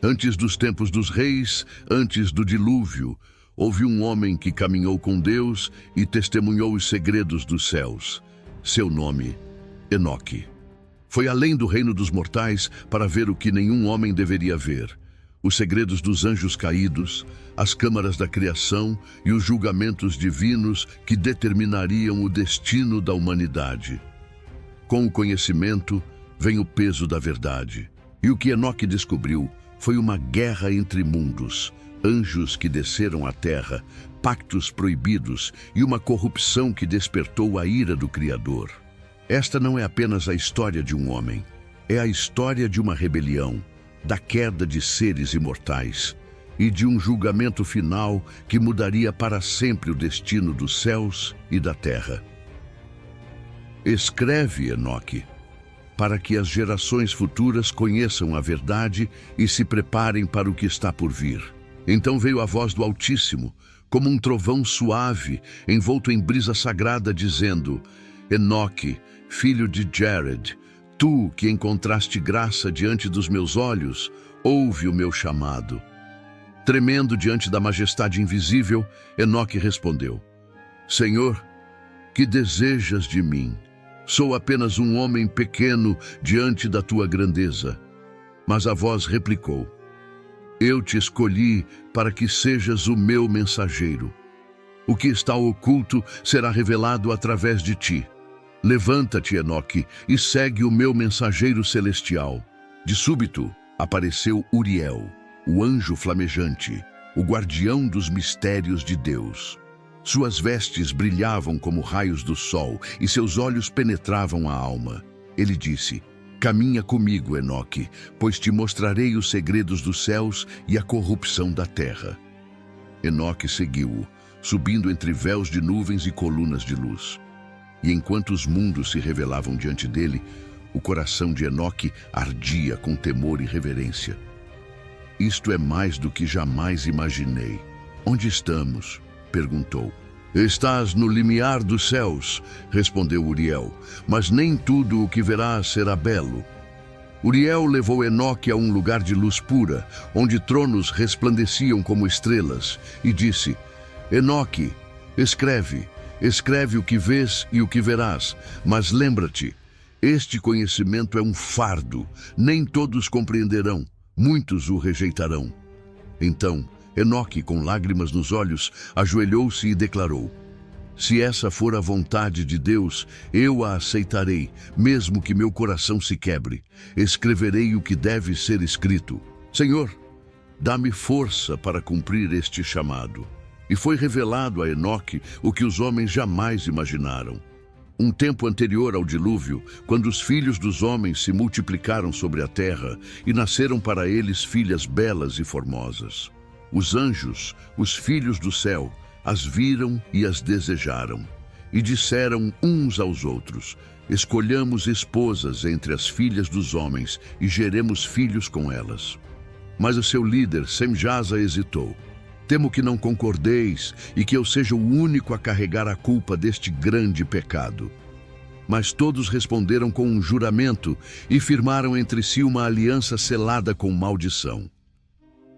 Antes dos tempos dos reis, antes do dilúvio, houve um homem que caminhou com Deus e testemunhou os segredos dos céus. Seu nome, Enoque. Foi além do reino dos mortais para ver o que nenhum homem deveria ver: os segredos dos anjos caídos, as câmaras da criação e os julgamentos divinos que determinariam o destino da humanidade. Com o conhecimento vem o peso da verdade. E o que Enoque descobriu foi uma guerra entre mundos, anjos que desceram à terra, pactos proibidos e uma corrupção que despertou a ira do Criador. Esta não é apenas a história de um homem, é a história de uma rebelião, da queda de seres imortais e de um julgamento final que mudaria para sempre o destino dos céus e da terra. Escreve, Enoque, para que as gerações futuras conheçam a verdade e se preparem para o que está por vir. Então veio a voz do Altíssimo, como um trovão suave, envolto em brisa sagrada, dizendo: Enoque, filho de Jared, tu que encontraste graça diante dos meus olhos, ouve o meu chamado. Tremendo diante da majestade invisível, Enoque respondeu: Senhor, que desejas de mim? Sou apenas um homem pequeno diante da tua grandeza. Mas a voz replicou: Eu te escolhi para que sejas o meu mensageiro. O que está oculto será revelado através de ti. Levanta-te, Enoque, e segue o meu mensageiro celestial. De súbito apareceu Uriel, o anjo flamejante, o guardião dos mistérios de Deus. Suas vestes brilhavam como raios do sol e seus olhos penetravam a alma. Ele disse: Caminha comigo, Enoque, pois te mostrarei os segredos dos céus e a corrupção da terra. Enoque seguiu-o, subindo entre véus de nuvens e colunas de luz. E enquanto os mundos se revelavam diante dele, o coração de Enoque ardia com temor e reverência. Isto é mais do que jamais imaginei. Onde estamos? Perguntou. Estás no limiar dos céus, respondeu Uriel, mas nem tudo o que verás será belo. Uriel levou Enoque a um lugar de luz pura, onde tronos resplandeciam como estrelas, e disse: Enoque, escreve o que vês e o que verás, mas lembra-te, este conhecimento é um fardo, nem todos compreenderão, muitos o rejeitarão. Então, Enoque, com lágrimas nos olhos, ajoelhou-se e declarou: Se essa for a vontade de Deus, eu a aceitarei, mesmo que meu coração se quebre. Escreverei o que deve ser escrito. Senhor, dá-me força para cumprir este chamado. E foi revelado a Enoque o que os homens jamais imaginaram. Um tempo anterior ao dilúvio, quando os filhos dos homens se multiplicaram sobre a terra e nasceram para eles filhas belas e formosas. Os anjos, os filhos do céu, as viram e as desejaram. E disseram uns aos outros: Escolhamos esposas entre as filhas dos homens e geremos filhos com elas. Mas o seu líder, Semjasa, hesitou. Temo que não concordeis e que eu seja o único a carregar a culpa deste grande pecado. Mas todos responderam com um juramento e firmaram entre si uma aliança selada com maldição.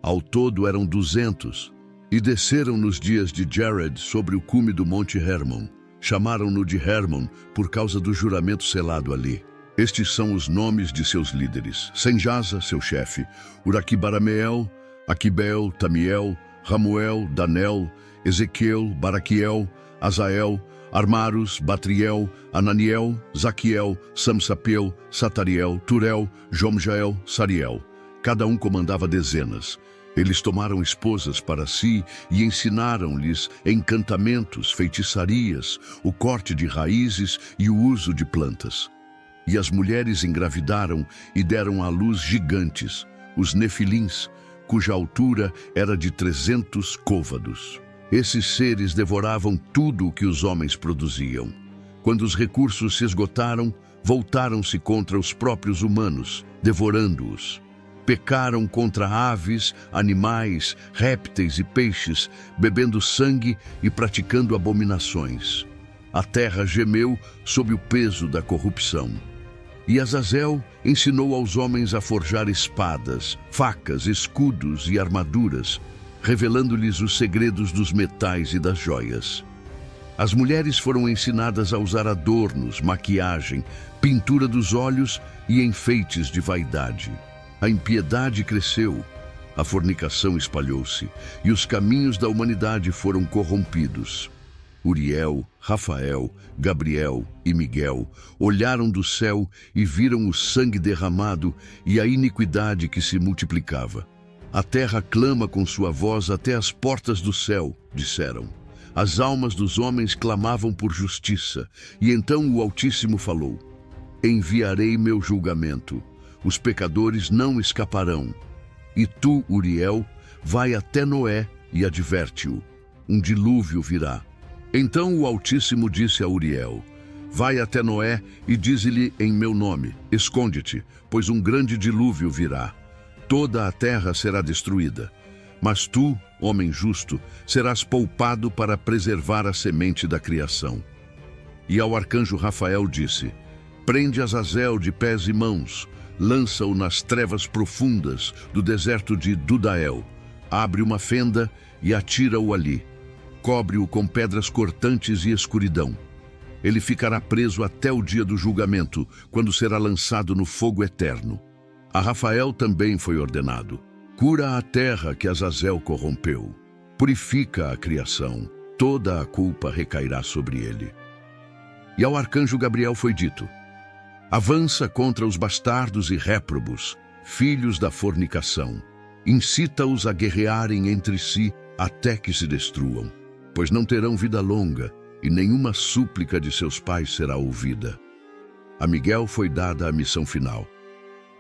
Ao todo eram 200, e desceram nos dias de Jared sobre o cume do Monte Hermon. Chamaram-no de Hermon por causa do juramento selado ali. Estes são os nomes de seus líderes: Semjasa, seu chefe, Uraquibarameel, Aquibel, Tamiel, Ramuel, Danel, Ezequiel, Baraquiel, Azael, Armarus, Batriel, Ananiel, Zaquiel, Samsapel, Satariel, Turel, Jomjael, Sariel. Cada um comandava dezenas. Eles tomaram esposas para si e ensinaram-lhes encantamentos, feitiçarias, o corte de raízes e o uso de plantas. E as mulheres engravidaram e deram à luz gigantes, os nefilins, cuja altura era de 300 côvados. Esses seres devoravam tudo o que os homens produziam. Quando os recursos se esgotaram, voltaram-se contra os próprios humanos, devorando-os. Pecaram contra aves, animais, répteis e peixes, bebendo sangue e praticando abominações. A terra gemeu sob o peso da corrupção. E Azazel ensinou aos homens a forjar espadas, facas, escudos e armaduras, revelando-lhes os segredos dos metais e das joias. As mulheres foram ensinadas a usar adornos, maquiagem, pintura dos olhos e enfeites de vaidade. A impiedade cresceu, a fornicação espalhou-se e os caminhos da humanidade foram corrompidos. Uriel, Rafael, Gabriel e Miguel olharam do céu e viram o sangue derramado e a iniquidade que se multiplicava. A terra clama com sua voz até as portas do céu, disseram. As almas dos homens clamavam por justiça, e então o Altíssimo falou: enviarei meu julgamento, os pecadores não escaparão. E tu, Uriel, vai até Noé e adverte-o: um dilúvio virá. Então o Altíssimo disse a Uriel: vai até Noé e dize-lhe em meu nome: esconde-te, pois um grande dilúvio virá. Toda a terra será destruída. Mas tu, homem justo, serás poupado para preservar a semente da criação. E ao arcanjo Rafael disse: prende Azazel de pés e mãos, lança-o nas trevas profundas do deserto de Dudael, abre uma fenda e atira-o ali. Cobre-o com pedras cortantes e escuridão. Ele ficará preso até o dia do julgamento, quando será lançado no fogo eterno. A Rafael também foi ordenado: cura a terra que Azazel corrompeu. Purifica a criação. Toda a culpa recairá sobre ele. E ao arcanjo Gabriel foi dito: avança contra os bastardos e réprobos, filhos da fornicação. Incita-os a guerrearem entre si até que se destruam, pois não terão vida longa e nenhuma súplica de seus pais será ouvida. A Miguel foi dada a missão final: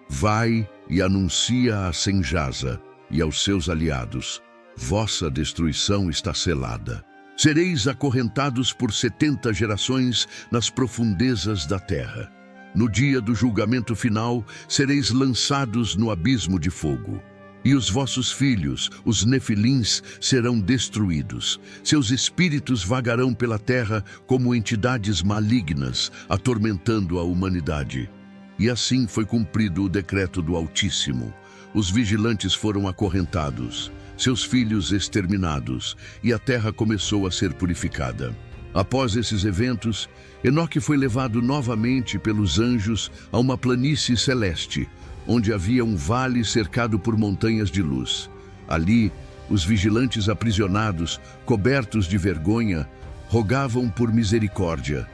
vai e anuncia a Senjasa e aos seus aliados: vossa destruição está selada. Sereis acorrentados por 70 gerações nas profundezas da terra. No dia do julgamento final, sereis lançados no abismo de fogo. E os vossos filhos, os nefilins, serão destruídos. Seus espíritos vagarão pela terra como entidades malignas, atormentando a humanidade. E assim foi cumprido o decreto do Altíssimo. Os vigilantes foram acorrentados, seus filhos exterminados, e a terra começou a ser purificada. Após esses eventos, Enoque foi levado novamente pelos anjos a uma planície celeste, onde havia um vale cercado por montanhas de luz. Ali, os vigilantes aprisionados, cobertos de vergonha, rogavam por misericórdia.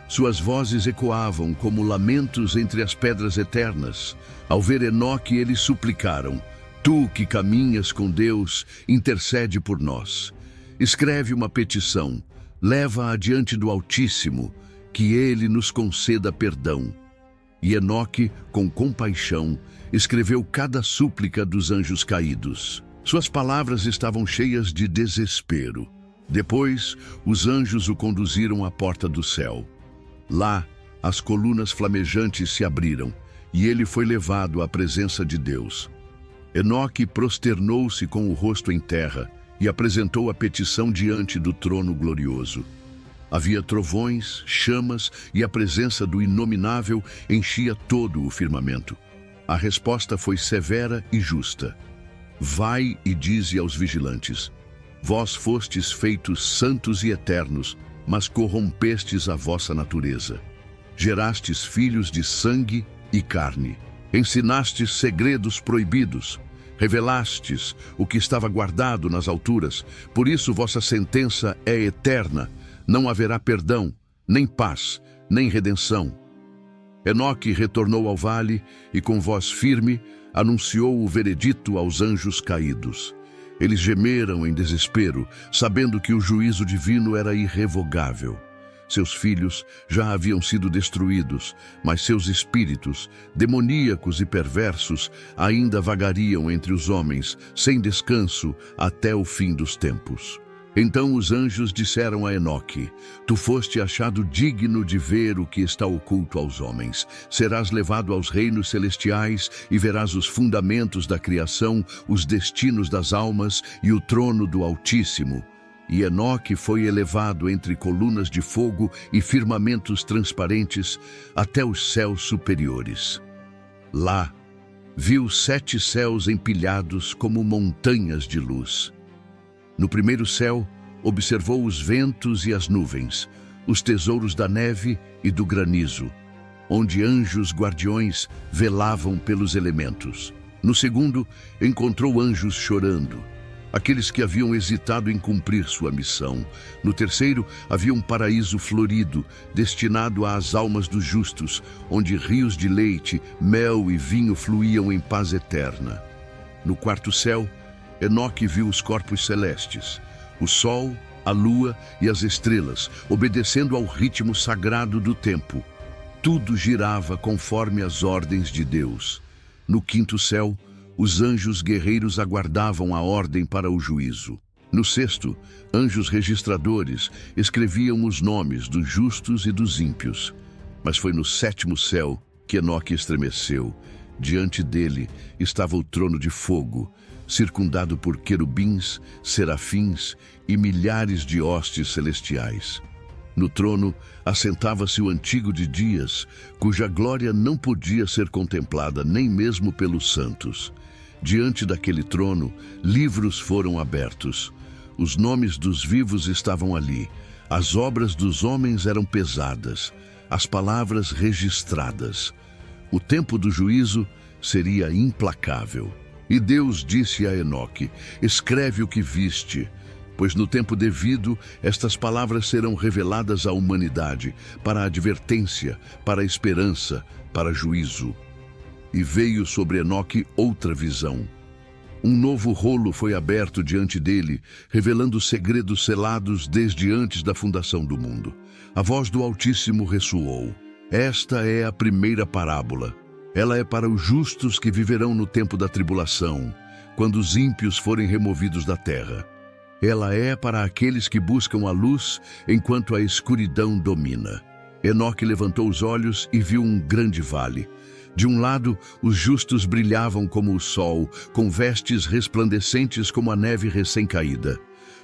Suas vozes ecoavam como lamentos entre as pedras eternas. Ao ver Enoque, eles suplicaram: tu que caminhas com Deus, intercede por nós. Escreve uma petição, leva-a diante do Altíssimo, que ele nos conceda perdão. E Enoque, com compaixão, escreveu cada súplica dos anjos caídos. Suas palavras estavam cheias de desespero. Depois, os anjos o conduziram à porta do céu. Lá, as colunas flamejantes se abriram, e ele foi levado à presença de Deus. Enoque prosternou-se com o rosto em terra e apresentou a petição diante do trono glorioso. Havia trovões, chamas e a presença do Inominável enchia todo o firmamento. A resposta foi severa e justa. Vai e dize aos vigilantes: vós fostes feitos santos e eternos, mas corrompestes a vossa natureza. Gerastes filhos de sangue e carne. Ensinastes segredos proibidos. Revelastes o que estava guardado nas alturas. Por isso vossa sentença é eterna. Não haverá perdão, nem paz, nem redenção. Enoque retornou ao vale e, com voz firme, anunciou o veredito aos anjos caídos. Eles gemeram em desespero, sabendo que o juízo divino era irrevogável. Seus filhos já haviam sido destruídos, mas seus espíritos, demoníacos e perversos, ainda vagariam entre os homens, sem descanso, até o fim dos tempos. Então os anjos disseram a Enoque: tu foste achado digno de ver o que está oculto aos homens. Serás levado aos reinos celestiais e verás os fundamentos da criação, os destinos das almas e o trono do Altíssimo. E Enoque foi elevado entre colunas de fogo e firmamentos transparentes até os céus superiores. Lá, viu 7 céus empilhados como montanhas de luz. No primeiro céu, observou os ventos e as nuvens, os tesouros da neve e do granizo, onde anjos guardiões velavam pelos elementos. No segundo, encontrou anjos chorando, aqueles que haviam hesitado em cumprir sua missão. No terceiro, havia um paraíso florido, destinado às almas dos justos, onde rios de leite, mel e vinho fluíam em paz eterna. No quarto céu, Enoque viu os corpos celestes, o sol, a lua e as estrelas, obedecendo ao ritmo sagrado do tempo. Tudo girava conforme as ordens de Deus. No quinto céu, os anjos guerreiros aguardavam a ordem para o juízo. No sexto, anjos registradores escreviam os nomes dos justos e dos ímpios. Mas foi no sétimo céu que Enoque estremeceu. Diante dele estava o trono de fogo, circundado por querubins, serafins e milhares de hostes celestiais. No trono assentava-se o Antigo de Dias, cuja glória não podia ser contemplada nem mesmo pelos santos. Diante daquele trono, livros foram abertos. Os nomes dos vivos estavam ali. As obras dos homens eram pesadas, as palavras registradas. O tempo do juízo seria implacável. E Deus disse a Enoque: escreve o que viste, pois no tempo devido estas palavras serão reveladas à humanidade, para advertência, para esperança, para juízo. E veio sobre Enoque outra visão. Um novo rolo foi aberto diante dele, revelando segredos selados desde antes da fundação do mundo. A voz do Altíssimo ressoou: esta é a primeira parábola. Ela é para os justos que viverão no tempo da tribulação, quando os ímpios forem removidos da terra. Ela é para aqueles que buscam a luz enquanto a escuridão domina. Enoque levantou os olhos e viu um grande vale. De um lado, os justos brilhavam como o sol, com vestes resplandecentes como a neve recém-caída.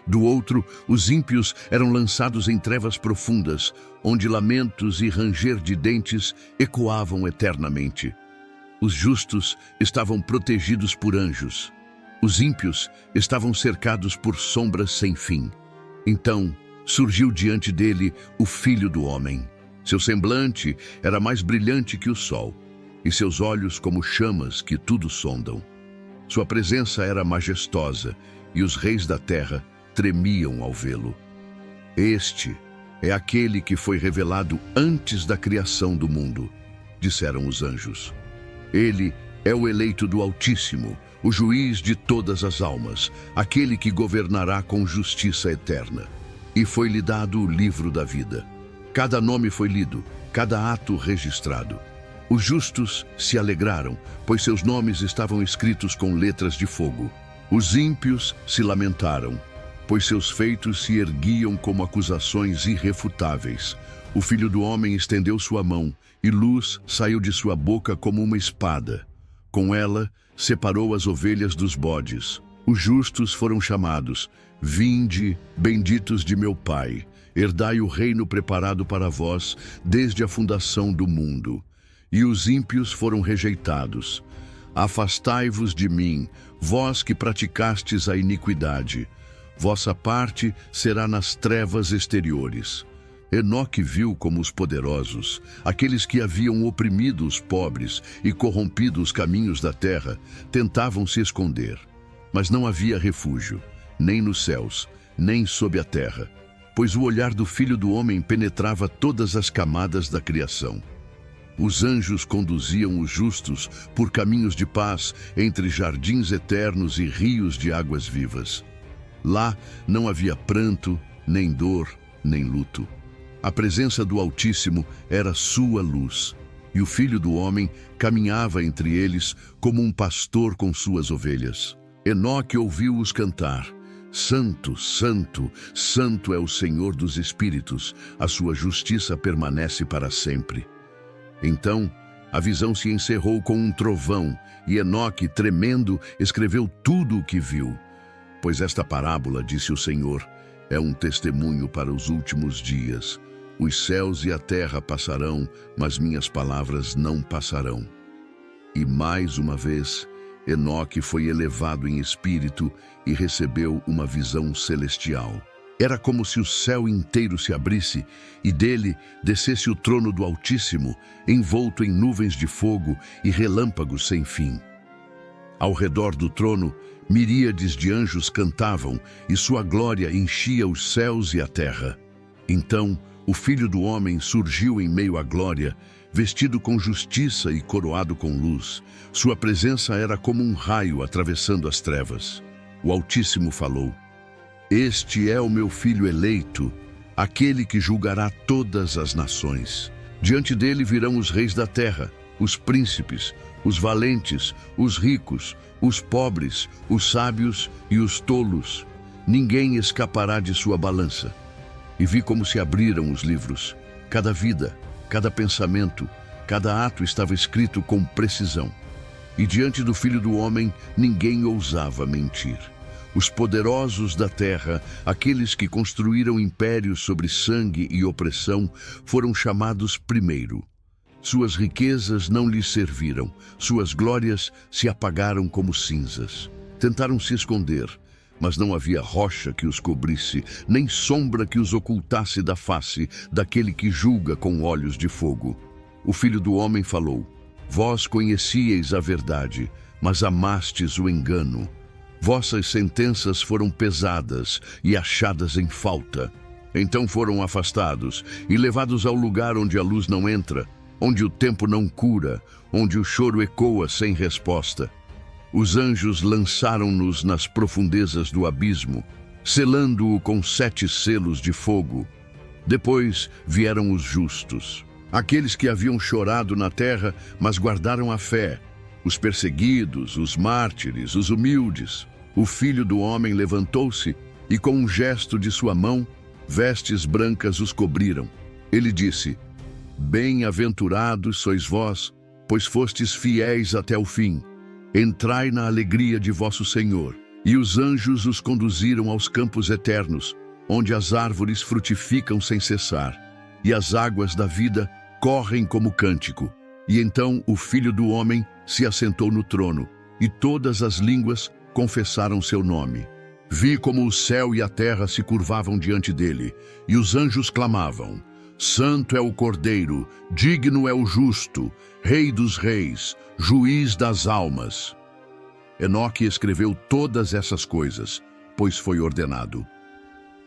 Do outro, os ímpios eram lançados em trevas profundas, onde lamentos e ranger de dentes ecoavam eternamente. Os justos estavam protegidos por anjos. Os ímpios estavam cercados por sombras sem fim. Então, surgiu diante dele o Filho do Homem. Seu semblante era mais brilhante que o sol, e seus olhos como chamas que tudo sondam. Sua presença era majestosa, e os reis da terra tremiam ao vê-lo. Este é aquele que foi revelado antes da criação do mundo, disseram os anjos. Ele é o eleito do Altíssimo, o juiz de todas as almas, aquele que governará com justiça eterna. E foi-lhe dado o livro da vida. Cada nome foi lido, cada ato registrado. Os justos se alegraram, pois seus nomes estavam escritos com letras de fogo. Os ímpios se lamentaram, pois seus feitos se erguiam como acusações irrefutáveis. O Filho do Homem estendeu sua mão, e luz saiu de sua boca como uma espada. Com ela, separou as ovelhas dos bodes. Os justos foram chamados: vinde, benditos de meu Pai, herdai o reino preparado para vós desde a fundação do mundo. E os ímpios foram rejeitados. Afastai-vos de mim, vós que praticastes a iniquidade. Vossa parte será nas trevas exteriores. Enoque viu como os poderosos, aqueles que haviam oprimido os pobres e corrompido os caminhos da terra, tentavam se esconder. Mas não havia refúgio, nem nos céus, nem sob a terra, pois o olhar do Filho do Homem penetrava todas as camadas da criação. Os anjos conduziam os justos por caminhos de paz entre jardins eternos e rios de águas vivas. Lá não havia pranto, nem dor, nem luto. A presença do Altíssimo era sua luz, e o Filho do Homem caminhava entre eles como um pastor com suas ovelhas. Enoque ouviu-os cantar: Santo, Santo, Santo é o Senhor dos Espíritos, a sua justiça permanece para sempre. Então, a visão se encerrou com um trovão, e Enoque, tremendo, escreveu tudo o que viu. Pois esta parábola, disse o Senhor, É um testemunho para os últimos dias. Os céus e a terra passarão, mas minhas palavras não passarão. E mais uma vez, Enoque foi elevado em espírito e recebeu uma visão celestial. Era como se o céu inteiro se abrisse e dele descesse o trono do Altíssimo, envolto em nuvens de fogo e relâmpagos sem fim. Ao redor do trono, miríades de anjos cantavam e sua glória enchia os céus e a terra. Então, o Filho do Homem surgiu em meio à glória, vestido com justiça e coroado com luz. Sua presença era como um raio atravessando as trevas. O Altíssimo falou: Este é o meu Filho eleito, aquele que julgará todas as nações. Diante dele virão os reis da terra, os príncipes, os valentes, os ricos, os pobres, os sábios e os tolos. Ninguém escapará de sua balança. E vi como se abriram os livros. Cada vida, cada pensamento, cada ato estava escrito com precisão. E diante do Filho do Homem, ninguém ousava mentir. Os poderosos da terra, aqueles que construíram impérios sobre sangue e opressão, foram chamados primeiro. Suas riquezas não lhes serviram, suas glórias se apagaram como cinzas. Tentaram se esconder, mas não havia rocha que os cobrisse, nem sombra que os ocultasse da face daquele que julga com olhos de fogo. O Filho do Homem falou: Vós conhecieis a verdade, mas amastes o engano. Vossas sentenças foram pesadas e achadas em falta. Então foram afastados e levados ao lugar onde a luz não entra, onde o tempo não cura, onde o choro ecoa sem resposta. Os anjos lançaram-nos nas profundezas do abismo, selando-o com 7 selos de fogo. Depois vieram os justos, aqueles que haviam chorado na terra, mas guardaram a fé, os perseguidos, os mártires, os humildes. O Filho do Homem levantou-se e, com um gesto de sua mão, vestes brancas os cobriram. Ele disse: Bem-aventurados sois vós, pois fostes fiéis até o fim. Entrai na alegria de vosso Senhor. E os anjos os conduziram aos campos eternos, onde as árvores frutificam sem cessar, e as águas da vida correm como cântico. E então o Filho do Homem se assentou no trono, e todas as línguas confessaram seu nome. Vi como o céu e a terra se curvavam diante dele, e os anjos clamavam: Santo é o Cordeiro, digno é o justo, Rei dos reis, juiz das almas. Enoque escreveu todas essas coisas, pois foi ordenado: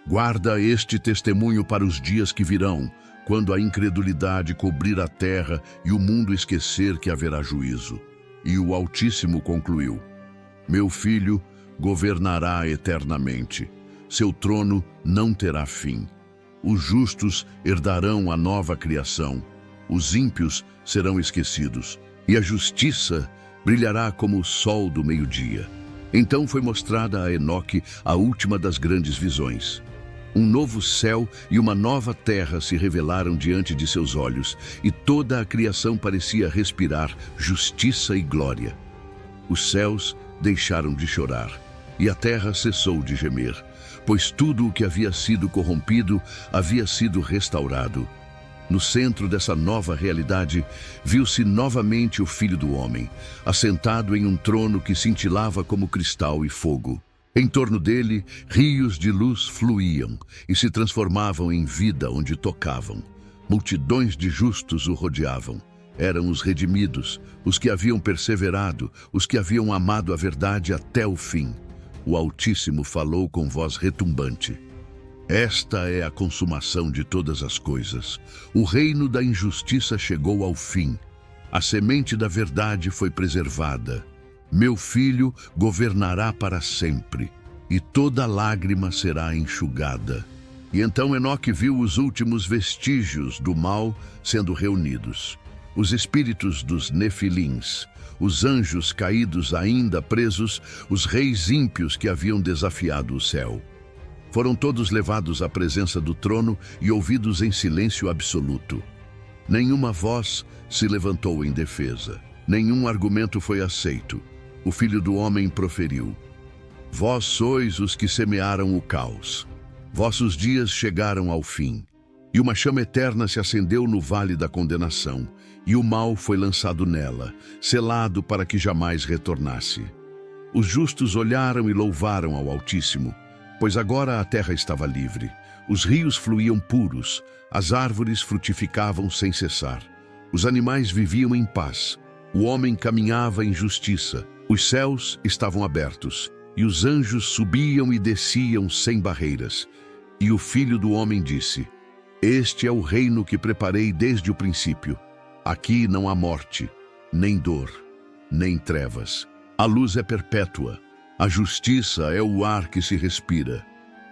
Guarda este testemunho para os dias que virão, quando a incredulidade cobrir a terra e o mundo esquecer que haverá juízo. E o Altíssimo concluiu: Meu filho governará eternamente. Seu trono não terá fim. Os justos herdarão a nova criação. Os ímpios serão esquecidos, e a justiça brilhará como o sol do meio-dia. Então foi mostrada a Enoque a última das grandes visões. Um novo céu e uma nova terra se revelaram diante de seus olhos, e toda a criação parecia respirar justiça e glória. Os céus deixaram de chorar, e a terra cessou de gemer, pois tudo o que havia sido corrompido havia sido restaurado. No centro dessa nova realidade, viu-se novamente o Filho do Homem, assentado em um trono que cintilava como cristal e fogo. Em torno dele, rios de luz fluíam e se transformavam em vida onde tocavam. Multidões de justos o rodeavam. Eram os redimidos, os que haviam perseverado, os que haviam amado a verdade até o fim. O Altíssimo falou com voz retumbante: Esta é a consumação de todas as coisas. O reino da injustiça chegou ao fim. A semente da verdade foi preservada. Meu filho governará para sempre, e toda lágrima será enxugada. E então Enoque viu os últimos vestígios do mal sendo reunidos. Os espíritos dos Nefilins, os anjos caídos ainda presos, os reis ímpios que haviam desafiado o céu. Foram todos levados à presença do trono e ouvidos em silêncio absoluto. Nenhuma voz se levantou em defesa. Nenhum argumento foi aceito. O Filho do Homem proferiu: Vós sois os que semearam o caos. Vossos dias chegaram ao fim, e uma chama eterna se acendeu no vale da condenação, e o mal foi lançado nela, selado para que jamais retornasse. Os justos olharam e louvaram ao Altíssimo, pois agora a terra estava livre. Os rios fluíam puros, as árvores frutificavam sem cessar. Os animais viviam em paz, o homem caminhava em justiça, os céus estavam abertos, e os anjos subiam e desciam sem barreiras. E o Filho do Homem disse: Este é o reino que preparei desde o princípio. Aqui não há morte, nem dor, nem trevas. A luz é perpétua, a justiça é o ar que se respira.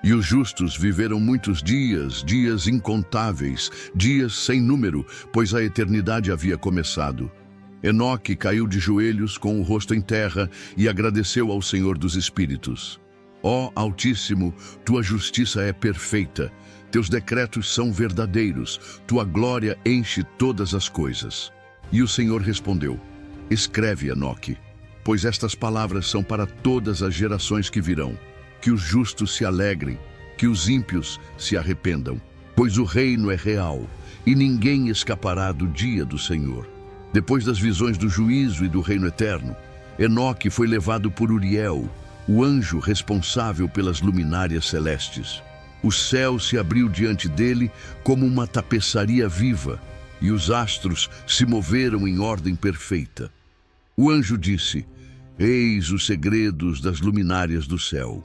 E os justos viveram muitos dias, dias incontáveis, dias sem número, pois a eternidade havia começado. Enoque caiu de joelhos com o rosto em terra e agradeceu ao Senhor dos Espíritos. Ó Altíssimo, tua justiça é perfeita, teus decretos são verdadeiros, tua glória enche todas as coisas. E o Senhor respondeu: Escreve, Enoque, pois estas palavras são para todas as gerações que virão. Que os justos se alegrem, que os ímpios se arrependam, pois o reino é real, e ninguém escapará do dia do Senhor. Depois das visões do juízo e do reino eterno, Enoque foi levado por Uriel, o anjo responsável pelas luminárias celestes. O céu se abriu diante dele como uma tapeçaria viva, e os astros se moveram em ordem perfeita. O anjo disse: Eis os segredos das luminárias do céu.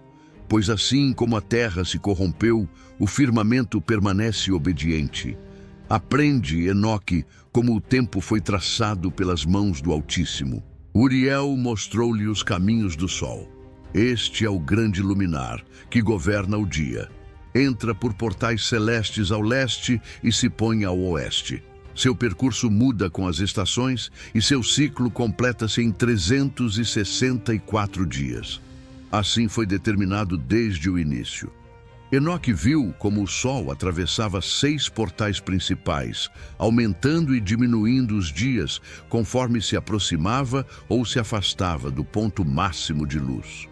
Pois assim como a terra se corrompeu, o firmamento permanece obediente. Aprende, Enoque, como o tempo foi traçado pelas mãos do Altíssimo. Uriel mostrou-lhe os caminhos do sol. Este é o grande luminar, que governa o dia. Entra por portais celestes ao leste e se põe ao oeste. Seu percurso muda com as estações e seu ciclo completa-se em 364 dias. Assim foi determinado desde o início. Enoque viu como o sol atravessava 6 portais principais, aumentando e diminuindo os dias conforme se aproximava ou se afastava do ponto máximo de luz.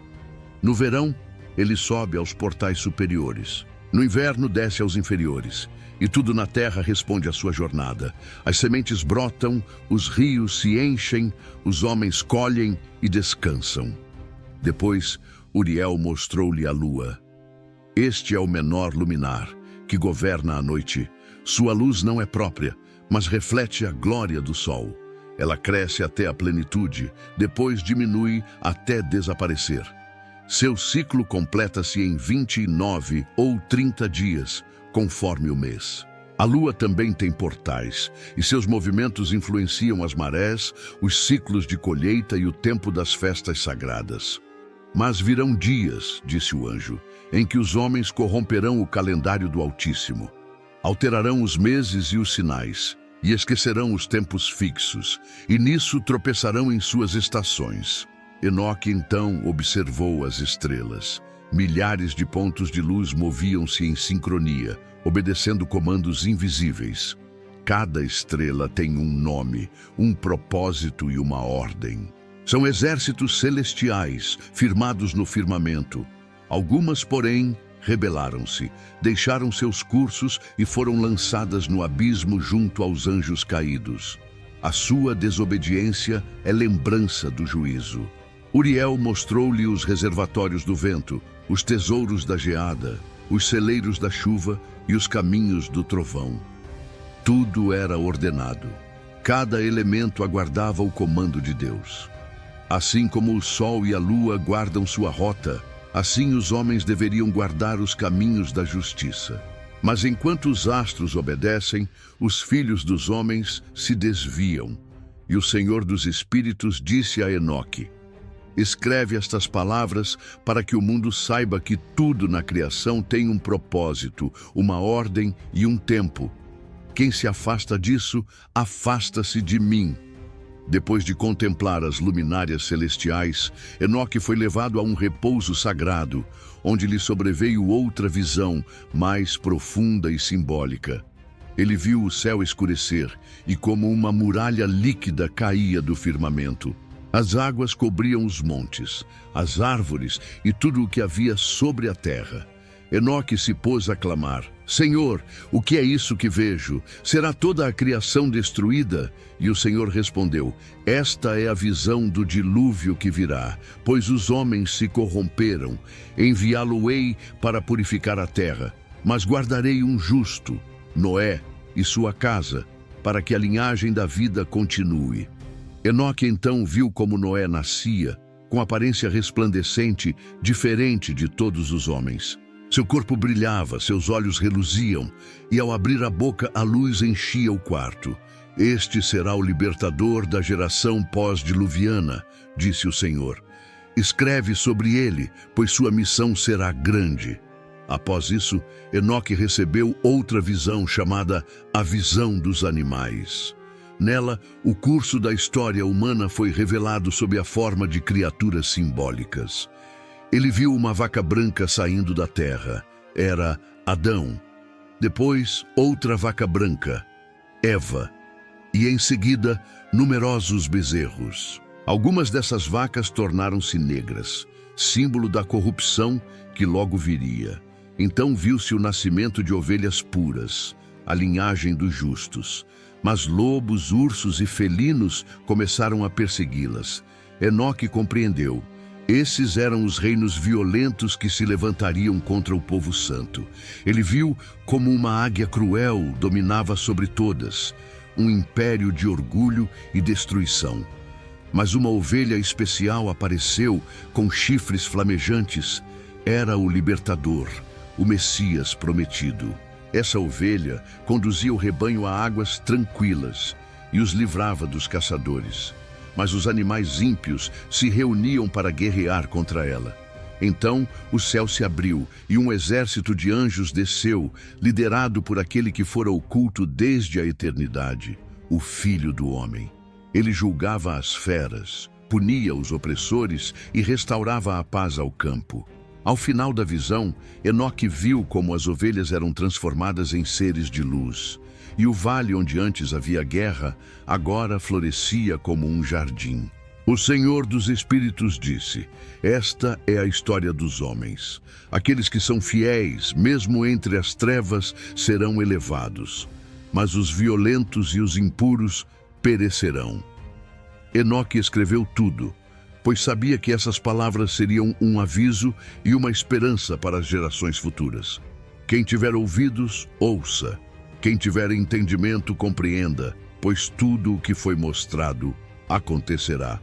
No verão, ele sobe aos portais superiores. No inverno, desce aos inferiores. E tudo na terra responde à sua jornada. As sementes brotam, os rios se enchem, os homens colhem e descansam. Depois, Uriel mostrou-lhe a lua. Este é o menor luminar, que governa a noite. Sua luz não é própria, mas reflete a glória do sol. Ela cresce até a plenitude, depois diminui até desaparecer. Seu ciclo completa-se em 29 ou 30 dias, conforme o mês. A lua também tem portais, e seus movimentos influenciam as marés, os ciclos de colheita e o tempo das festas sagradas. Mas virão dias, disse o anjo, em que os homens corromperão o calendário do Altíssimo. Alterarão os meses e os sinais, e esquecerão os tempos fixos, e nisso tropeçarão em suas estações. Enoque então observou as estrelas. Milhares de pontos de luz moviam-se em sincronia, obedecendo comandos invisíveis. Cada estrela tem um nome, um propósito e uma ordem. São exércitos celestiais, firmados no firmamento. Algumas, porém, rebelaram-se, deixaram seus cursos e foram lançadas no abismo junto aos anjos caídos. A sua desobediência é lembrança do juízo. Uriel mostrou-lhe os reservatórios do vento, os tesouros da geada, os celeiros da chuva e os caminhos do trovão. Tudo era ordenado. Cada elemento aguardava o comando de Deus. Assim como o sol e a lua guardam sua rota, assim os homens deveriam guardar os caminhos da justiça. Mas enquanto os astros obedecem, os filhos dos homens se desviam. E o Senhor dos Espíritos disse a Enoque: Escreve estas palavras para que o mundo saiba que tudo na criação tem um propósito, uma ordem e um tempo. Quem se afasta disso, afasta-se de mim. Depois de contemplar as luminárias celestiais, Enoque foi levado a um repouso sagrado, onde lhe sobreveio outra visão, mais profunda e simbólica. Ele viu o céu escurecer e como uma muralha líquida caía do firmamento. As águas cobriam os montes, as árvores e tudo o que havia sobre a terra. Enoque se pôs a clamar: Senhor, o que é isso que vejo? Será toda a criação destruída? E o Senhor respondeu: Esta é a visão do dilúvio que virá, pois os homens se corromperam. Enviá-lo-ei para purificar a terra, mas guardarei um justo, Noé, e sua casa, para que a linhagem da vida continue. Enoque então viu como Noé nascia, com aparência resplandecente, diferente de todos os homens. Seu corpo brilhava, seus olhos reluziam, e ao abrir a boca a luz enchia o quarto. Este será o libertador da geração pós-diluviana, disse o Senhor. Escreve sobre ele, pois sua missão será grande. Após isso, Enoque recebeu outra visão chamada a visão dos animais. Nela, o curso da história humana foi revelado sob a forma de criaturas simbólicas. Ele viu uma vaca branca saindo da terra. Era Adão. Depois, outra vaca branca, Eva. E em seguida, numerosos bezerros. Algumas dessas vacas tornaram-se negras, símbolo da corrupção que logo viria. Então viu-se o nascimento de ovelhas puras, a linhagem dos justos. Mas lobos, ursos e felinos começaram a persegui-las. Enoque compreendeu. Esses eram os reinos violentos que se levantariam contra o povo santo. Ele viu como uma águia cruel dominava sobre todas, um império de orgulho e destruição. Mas uma ovelha especial apareceu com chifres flamejantes. Era o libertador, o Messias prometido. Essa ovelha conduzia o rebanho a águas tranquilas e os livrava dos caçadores. Mas os animais ímpios se reuniam para guerrear contra ela. Então o céu se abriu e um exército de anjos desceu, liderado por aquele que fora oculto desde a eternidade, o Filho do Homem. Ele julgava as feras, punia os opressores e restaurava a paz ao campo. Ao final da visão, Enoque viu como as ovelhas eram transformadas em seres de luz. E o vale onde antes havia guerra, agora florescia como um jardim. O Senhor dos Espíritos disse: Esta é a história dos homens. Aqueles que são fiéis, mesmo entre as trevas, serão elevados. Mas os violentos e os impuros perecerão. Enoque escreveu tudo, pois sabia que essas palavras seriam um aviso e uma esperança para as gerações futuras. Quem tiver ouvidos, ouça. Quem tiver entendimento, compreenda, pois tudo o que foi mostrado acontecerá.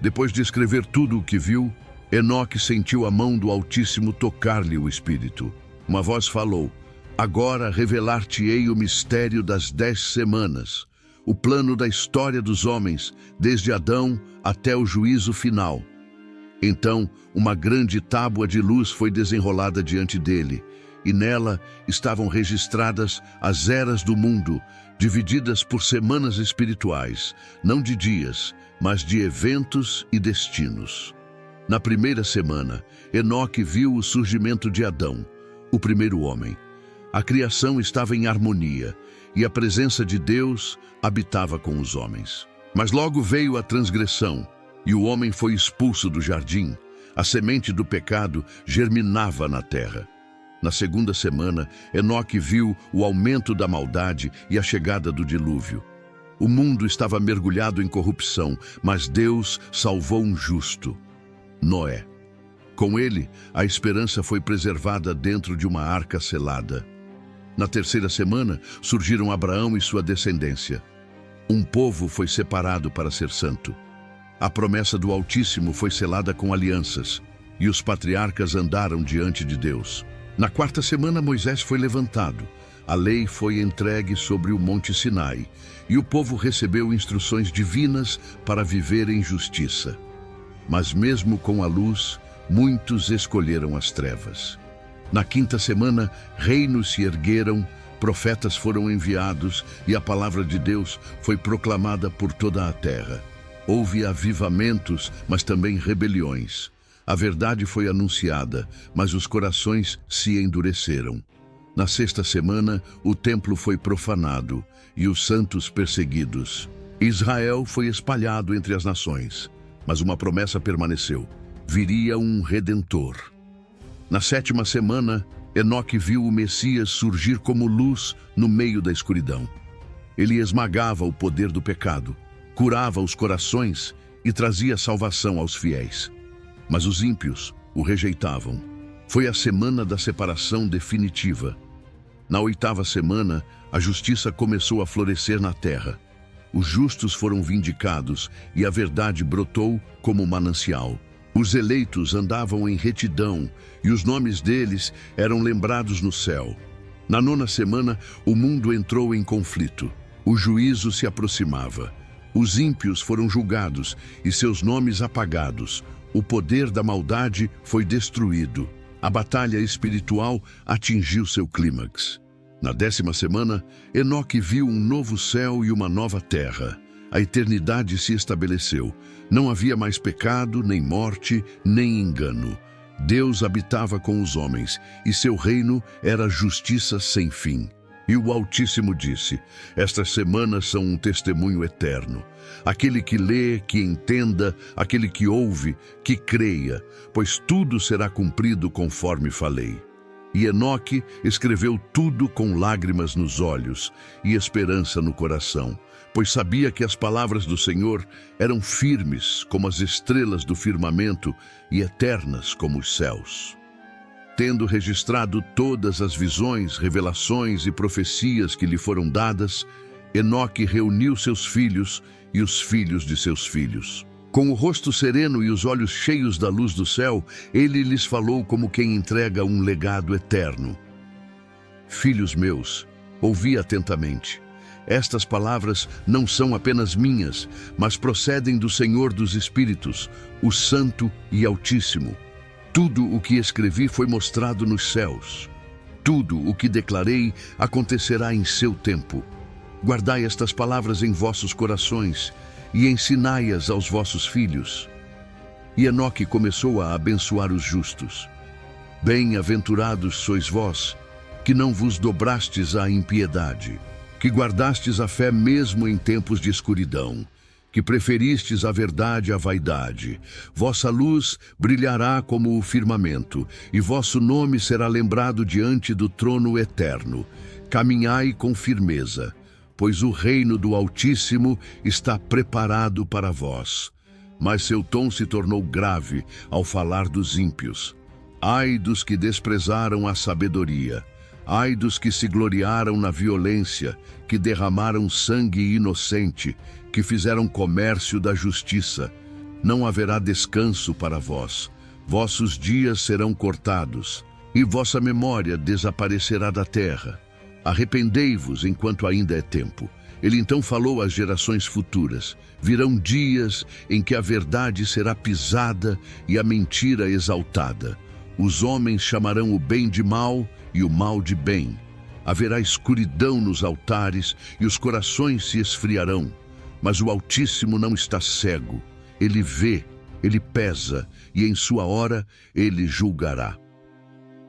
Depois de escrever tudo o que viu, Enoque sentiu a mão do Altíssimo tocar-lhe o espírito. Uma voz falou: Agora revelar-te-ei o mistério das 10 semanas, o plano da história dos homens, desde Adão até o juízo final. Então, uma grande tábua de luz foi desenrolada diante dele, e nela estavam registradas as eras do mundo, divididas por semanas espirituais, não de dias, mas de eventos e destinos. Na primeira semana, Enoque viu o surgimento de Adão, o primeiro homem. A criação estava em harmonia, e a presença de Deus habitava com os homens. Mas logo veio a transgressão, e o homem foi expulso do jardim. A semente do pecado germinava na terra. Na segunda semana, Enoque viu o aumento da maldade e a chegada do dilúvio. O mundo estava mergulhado em corrupção, mas Deus salvou um justo, Noé. Com ele, a esperança foi preservada dentro de uma arca selada. Na terceira semana, surgiram Abraão e sua descendência. Um povo foi separado para ser santo. A promessa do Altíssimo foi selada com alianças, e os patriarcas andaram diante de Deus. Na quarta semana, Moisés foi levantado. A lei foi entregue sobre o Monte Sinai, e o povo recebeu instruções divinas para viver em justiça. Mas mesmo com a luz, muitos escolheram as trevas. Na quinta semana, reinos se ergueram, profetas foram enviados, e a palavra de Deus foi proclamada por toda a terra. Houve avivamentos, mas também rebeliões. A verdade foi anunciada, mas os corações se endureceram. Na sexta semana, o templo foi profanado e os santos perseguidos. Israel foi espalhado entre as nações, mas uma promessa permaneceu: viria um Redentor. Na sétima semana, Enoque viu o Messias surgir como luz no meio da escuridão. Ele esmagava o poder do pecado, curava os corações e trazia salvação aos fiéis. Mas os ímpios o rejeitavam. Foi a semana da separação definitiva. Na 8ª semana, a justiça começou a florescer na terra. Os justos foram vindicados e a verdade brotou como manancial. Os eleitos andavam em retidão e os nomes deles eram lembrados no céu. Na 9ª semana, o mundo entrou em conflito. O juízo se aproximava. Os ímpios foram julgados e seus nomes apagados. O poder da maldade foi destruído. A batalha espiritual atingiu seu clímax. Na 10ª semana, Enoque viu um novo céu e uma nova terra. A eternidade se estabeleceu. Não havia mais pecado, nem morte, nem engano. Deus habitava com os homens, e seu reino era justiça sem fim. E o Altíssimo disse: estas semanas são um testemunho eterno. Aquele que lê, que entenda, aquele que ouve, que creia, pois tudo será cumprido conforme falei. E Enoque escreveu tudo com lágrimas nos olhos e esperança no coração, pois sabia que as palavras do Senhor eram firmes como as estrelas do firmamento e eternas como os céus. Tendo registrado todas as visões, revelações e profecias que lhe foram dadas, Enoque reuniu seus filhos e os filhos de seus filhos. Com o rosto sereno e os olhos cheios da luz do céu, ele lhes falou como quem entrega um legado eterno. Filhos meus, ouvi atentamente. Estas palavras não são apenas minhas, mas procedem do Senhor dos Espíritos, o Santo e Altíssimo. Tudo o que escrevi foi mostrado nos céus. Tudo o que declarei acontecerá em seu tempo. Guardai estas palavras em vossos corações e ensinai-as aos vossos filhos. E Enoque começou a abençoar os justos. Bem-aventurados sois vós, que não vos dobrastes à impiedade, que guardastes a fé mesmo em tempos de escuridão, que preferistes a verdade à vaidade. Vossa luz brilhará como o firmamento, e vosso nome será lembrado diante do trono eterno. Caminhai com firmeza, pois o reino do Altíssimo está preparado para vós. Mas seu tom se tornou grave ao falar dos ímpios. Ai dos que desprezaram a sabedoria, ai dos que se gloriaram na violência, que derramaram sangue inocente, que fizeram comércio da justiça. Não haverá descanso para vós. Vossos dias serão cortados, e vossa memória desaparecerá da terra. Arrependei-vos enquanto ainda é tempo. Ele então falou às gerações futuras: virão dias em que a verdade será pisada e a mentira exaltada. Os homens chamarão o bem de mal e o mal de bem. Haverá escuridão nos altares e os corações se esfriarão. Mas o Altíssimo não está cego. Ele vê, ele pesa, e em sua hora ele julgará.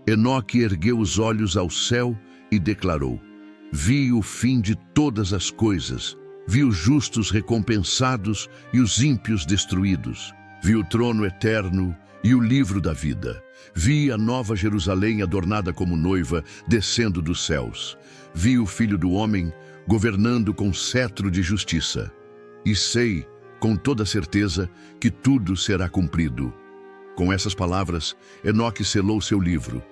Enoque ergueu os olhos ao céu e declarou: vi o fim de todas as coisas, vi os justos recompensados e os ímpios destruídos, vi o trono eterno e o livro da vida, vi a nova Jerusalém adornada como noiva descendo dos céus, vi o Filho do Homem governando com cetro de justiça, e sei com toda certeza que tudo será cumprido. Com essas palavras, Enoque selou seu livro.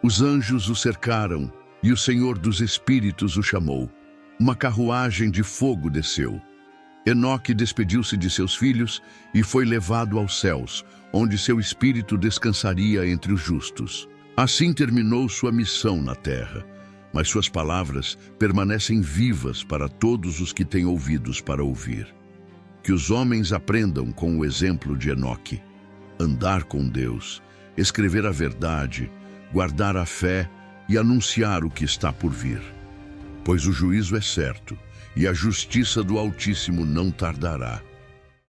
Os anjos o cercaram e o Senhor dos Espíritos o chamou. Uma carruagem de fogo desceu. Enoque despediu-se de seus filhos e foi levado aos céus, onde seu espírito descansaria entre os justos. Assim terminou sua missão na terra, mas suas palavras permanecem vivas para todos os que têm ouvidos para ouvir. Que os homens aprendam com o exemplo de Enoque: andar com Deus, escrever a verdade, guardar a fé e anunciar o que está por vir. Pois o juízo é certo, e a justiça do Altíssimo não tardará.